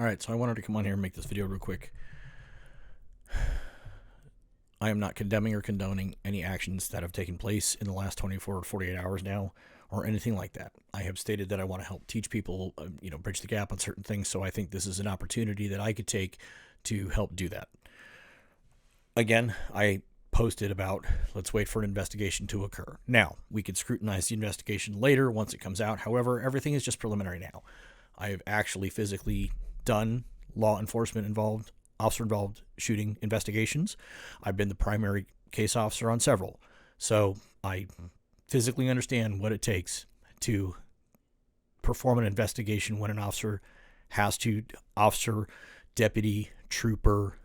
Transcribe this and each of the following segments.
All right, so I wanted to come on here and make this video real quick. I am not condemning or condoning any actions that have taken place in the last 24 or 48 hours now, or anything like that. I have stated that I want to help teach people, bridge the gap on certain things, so I think this is an opportunity that I could take to help do that. Again, I posted about let's wait for an investigation to occur. Now, we could scrutinize the investigation later once it comes out. However, everything is just preliminary now. I have actually physically done law enforcement involved, officer involved shooting investigations. I've been the primary case officer on several. So I physically understand what it takes to perform an investigation when an officer has to, officer, deputy, trooper,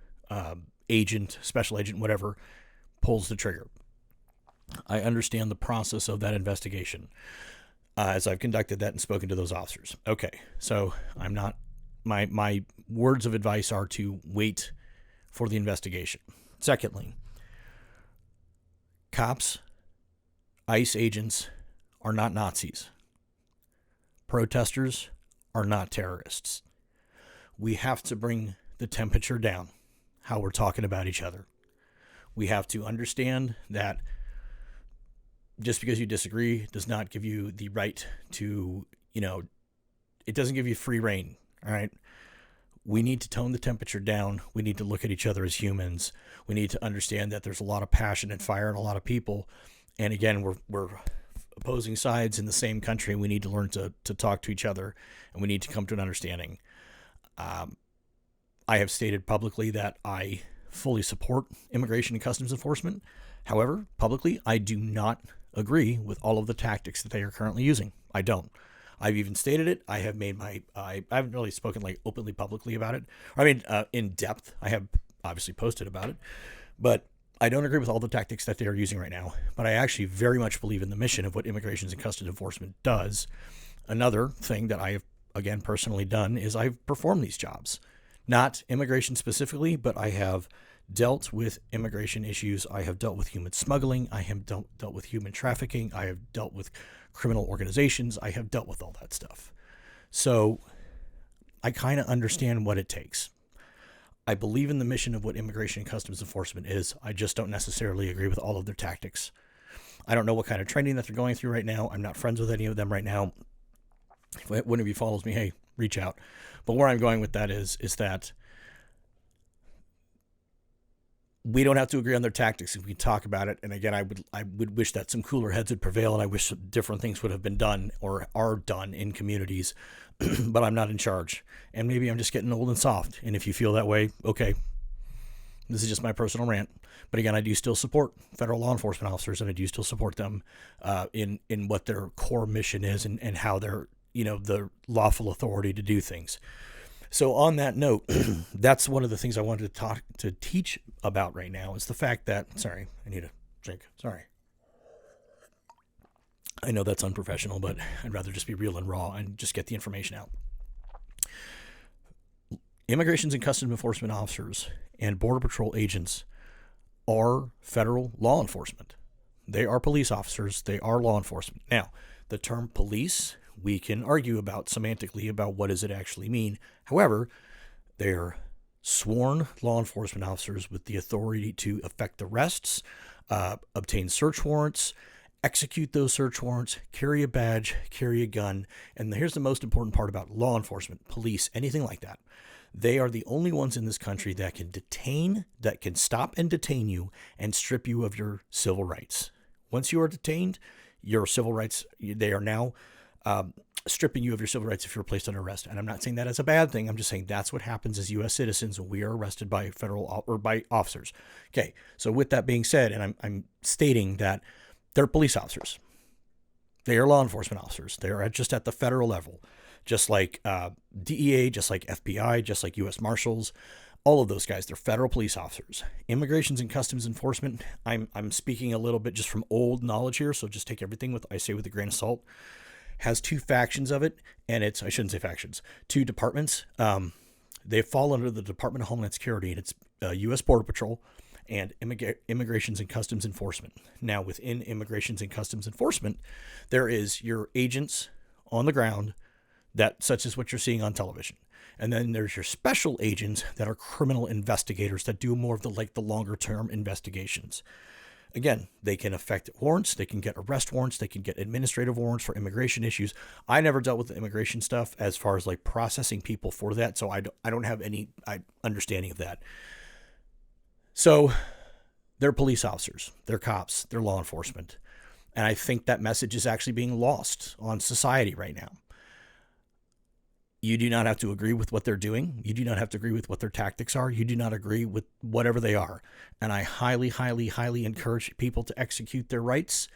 agent, special agent, whatever, pulls the trigger. I understand the process of that investigation as I've conducted that and spoken to those officers. Okay, so I'm not, my words of advice are to wait for the investigation. Secondly, cops, ICE agents are not Nazis. Protesters are not terrorists. We have to bring the temperature down, how we're talking about each other. We have to understand that just because you disagree does not give you the right to, it doesn't give you free reign, all right? We need to tone the temperature down. We need to look at each other as humans. We need to understand that there's a lot of passion and fire in a lot of people. And again, we're opposing sides in the same country. We need to learn to talk to each other, and we need to come to an understanding. I have stated publicly that I fully support immigration and customs enforcement. However, publicly, I do not agree with all of the tactics that they are currently using. I don't. I've even stated it. I have made I haven't really spoken openly publicly about it. In depth. I have obviously posted about it, but I don't agree with all the tactics that they are using right now. But I actually very much believe in the mission of what immigration and customs enforcement does. Another thing that I have, again, personally done is I've performed these jobs. Not immigration specifically, but I have dealt with immigration issues. I have dealt with human smuggling. I have dealt with human trafficking. I have dealt with criminal organizations. I have dealt with all that stuff. So I kind of understand what it takes. I believe in the mission of what immigration and customs enforcement is. I just don't necessarily agree with all of their tactics. I don't know what kind of training that they're going through right now. I'm not friends with any of them right now. If one of you follows me, hey, reach out. But where I'm going with that is that we don't have to agree on their tactics if we talk about it. And again, I would wish that some cooler heads would prevail, and I wish different things would have been done or are done in communities. But I'm not in charge, and maybe I'm just getting old and soft. And if you feel that way, okay, this is just my personal rant. But again, I do still support federal law enforcement officers, and I do still support them in what their core mission is and how they're the lawful authority to do things. So on that note, that's one of the things I wanted to teach about right now is the fact that, sorry, I need a drink. Sorry. I know that's unprofessional, but I'd rather just be real and raw and just get the information out. Immigrations and customs enforcement officers and Border Patrol agents are federal law enforcement. They are police officers. They are law enforcement. Now, the term police, we can argue about semantically about what does it actually mean. However, they're sworn law enforcement officers with the authority to effect arrests, obtain search warrants, execute those search warrants, carry a badge, carry a gun. And here's the most important part about law enforcement, police, anything like that. They are the only ones in this country that can stop and detain you and strip you of your civil rights. Once you are detained, your civil rights, they are now stripping you of your civil rights if you're placed under arrest. And I'm not saying that as a bad thing. I'm just saying that's what happens as U.S. citizens when we are arrested by federal or by officers. Okay, so with that being said, and I'm stating that they're police officers. They are law enforcement officers. They are just at the federal level, just like DEA, just like FBI, just like U.S. Marshals. All of those guys, they're federal police officers. Immigrations and customs enforcement, I'm speaking a little bit just from old knowledge here, so just take everything with a grain of salt. Has two factions of it, and I shouldn't say factions, two departments. They fall under the Department of Homeland Security, and it's U.S. Border Patrol and Immigrations and Customs Enforcement. Now, within Immigrations and Customs Enforcement, there is your agents on the ground, that such as what you're seeing on television. And then there's your special agents that are criminal investigators that do more of the longer term investigations. Again, they can affect warrants, they can get arrest warrants, they can get administrative warrants for immigration issues. I never dealt with the immigration stuff as far as like processing people for that, so I don't have any understanding of that. So they're police officers, they're cops, they're law enforcement. And I think that message is actually being lost on society right now. You do not have to agree with what they're doing. You do not have to agree with what their tactics are. You do not agree with whatever they are. And I highly, highly, highly encourage people to execute their rights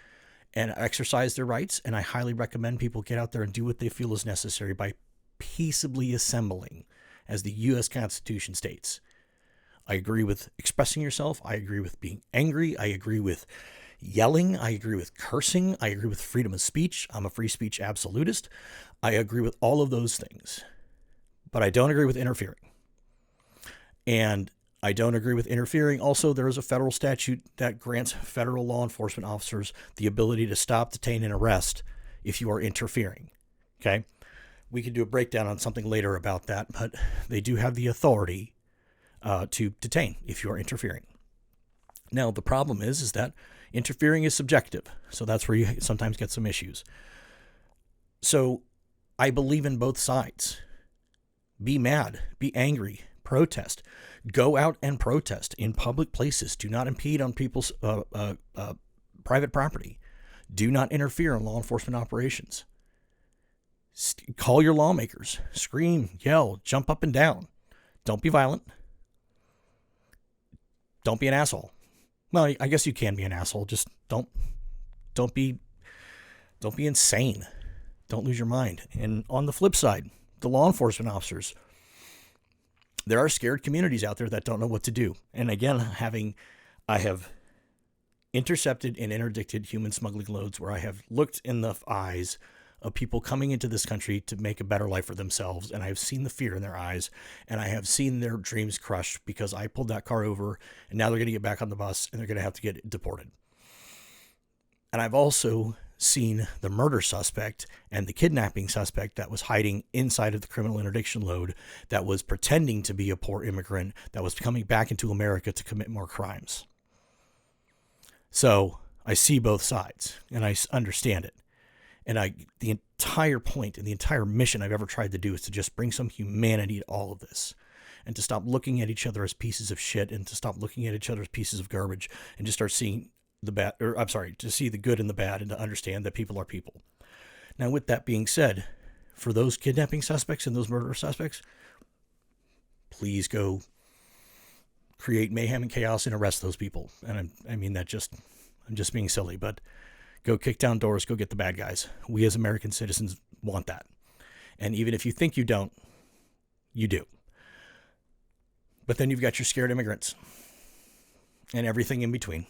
and exercise their rights. And I highly recommend people get out there and do what they feel is necessary by peaceably assembling, as the U.S. Constitution states. I agree with expressing yourself. I agree with being angry. I agree with yelling. I agree with cursing. I agree with freedom of speech. I'm a free speech absolutist. I agree with all of those things, but I don't agree with interfering. And I don't agree with interfering. Also, there is a federal statute that grants federal law enforcement officers the ability to stop, detain, and arrest if you are interfering. Okay. We could do a breakdown on something later about that, but they do have the authority to detain if you are interfering. Now, the problem is that interfering is subjective. So that's where you sometimes get some issues. So I believe in both sides. Be mad, be angry, protest. Go out and protest in public places. Do not impede on people's private property. Do not interfere in law enforcement operations. Call your lawmakers. Scream, yell, jump up and down. Don't be violent. Don't be an asshole. Well, I guess you can be an asshole. Just don't be insane. Don't lose your mind. And on the flip side, the law enforcement officers, there are scared communities out there that don't know what to do. And again, I have intercepted and interdicted human smuggling loads where I have looked in the eyes of people coming into this country to make a better life for themselves. And I have seen the fear in their eyes, and I have seen their dreams crushed because I pulled that car over, and now they're going to get back on the bus and they're going to have to get deported. And I've also seen the murder suspect and the kidnapping suspect that was hiding inside of the criminal interdiction load, that was pretending to be a poor immigrant, that was coming back into America to commit more crimes. So I see both sides and I understand it. And the entire point and the entire mission I've ever tried to do is to just bring some humanity to all of this, and to stop looking at each other as pieces of shit, and to stop looking at each other as pieces of garbage, and just start seeing to see the good and the bad, and to understand that people are people. Now, with that being said, for those kidnapping suspects and those murder suspects, please go create mayhem and chaos and arrest those people. And I'm just being silly, but go kick down doors, go get the bad guys. We as American citizens want that. And even if you think you don't, you do. But then you've got your scared immigrants and everything in between.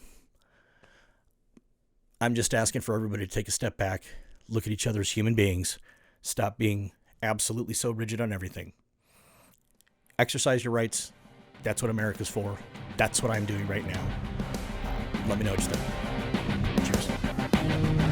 I'm just asking for everybody to take a step back, look at each other as human beings, stop being absolutely so rigid on everything. Exercise your rights. That's what America's for. That's what I'm doing right now. Let me know what you think. Cheers.